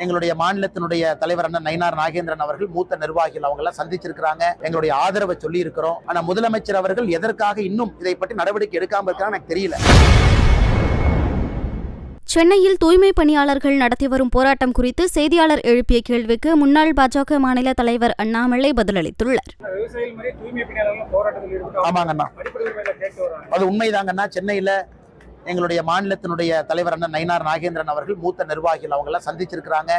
எங்களுடைய மாநிலத்தினுடைய தலைவர் அண்ணன் நயினார் நாகேந்திரன் அவர்கள் மூத்த நிர்வாகிகள் அவங்க எல்லாம் சந்திச்சிருக்கிறாங்க. எங்களுடைய ஆதரவை சொல்லி இருக்கிறோம். ஆனா முதலமைச்சர் அவர்கள் எதற்காக இன்னும் இதை பற்றி நடவடிக்கை எடுக்காம இருக்காங்க எனக்கு தெரியல. சென்னையில் தூய்மை பணியாளர்கள் நடத்தி வரும் போராட்டம் குறித்து செய்தியாளர் எழுப்பிய கேள்விக்கு முன்னாள் பாஜக மாநில தலைவர் அண்ணாமலை பதிலளித்துள்ளார். ஆமாங்கண்ணா, அது உண்மைதாங்கண்ணா. சென்னையில எங்களுடைய மாநிலத்தினுடைய தலைவர் அண்ணன் நயினார் நாகேந்திரன் அவர்கள் மூத்த நிர்வாகிகள் அவங்க எல்லாம் சந்திச்சிருக்கிறாங்க.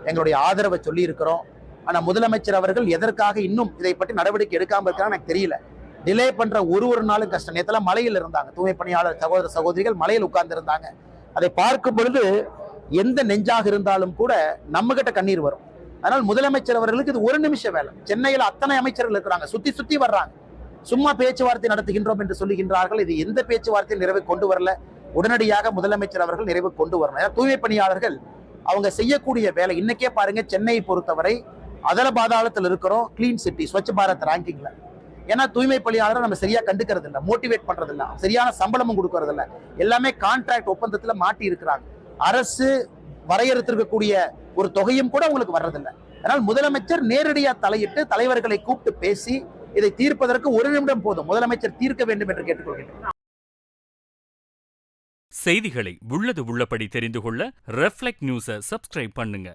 எங்களுடைய ஆதரவை சொல்லி இருக்கிறோம். ஆனா முதலமைச்சர் அவர்கள் எதற்காக இன்னும் இதை பற்றி நடவடிக்கை எடுக்காம இருக்காங்க எனக்கு தெரியல. டிலே பண்ற ஒரு நாளும் கஷ்டம். நேத்தெல்லாம் மலையில் இருந்தாங்க தூய்மை பணியாளர் சகோதர சகோதரிகள், மலையில் உட்கார்ந்து இருந்தாங்க. அதை பார்க்கும் பொழுது எந்த நெஞ்சாக இருந்தாலும் கூட நம்ம கிட்ட கண்ணீர் வரும். அதனால் முதலமைச்சர் அவர்களுக்கு இது ஒரு நிமிஷம் வேலை. சென்னையில் அத்தனை அமைச்சர்கள் இருக்கிறாங்க, சுத்தி சுத்தி வர்றாங்க. சும்மா பேச்சுவார்த்தை நடத்துகின்றோம் என்று சொல்லுகின்றார்கள். இது எந்த பேச்சுவார்த்தையும் நிறைவு கொண்டு வரல. உடனடியாக முதலமைச்சர் அவர்கள் நிறைவு கொண்டு வரணும். தூய்மை பணியாளர்கள் அவங்க செய்யக்கூடிய வேலை இன்னைக்கே பாருங்க. சென்னையை பொறுத்தவரை அதல பாதாளத்தில் இருக்கிறோம் கிளீன் சிட்டி, ஸ்வச் பாரத் ரேங்கிங்ல. ஏன்னா தூய்மை பணியாளரை நம்ம சரியா கண்டுக்கிறது இல்லை, மோட்டிவேட் பண்றது இல்லை, சரியான சம்பளமும் கொடுக்கறது இல்லை. எல்லாமே கான்ட்ராக்ட் ஒப்பந்தத்துல மாட்டி இருக்கிறாங்க. அரசு வரையறுத்திருக்கக்கூடிய ஒரு தொகையும் கூட உங்களுக்கு வர்றதில்லை. அதனால் முதலமைச்சர் நேரடியா தலையிட்டு தலைவர்களை கூப்பிட்டு பேசி இதை தீர்ப்பதற்கு ஒரு நிமிடம் போதும். முதலமைச்சர் தீர்க்க வேண்டும் என்று கேட்டுக்கொள்கின்றனர். செய்திகளை உள்ளது உள்ளபடி தெரிந்து கொள்ள ரெஃப்ளெக்ட் நியூஸை சப்ஸ்கிரைப் பண்ணுங்க.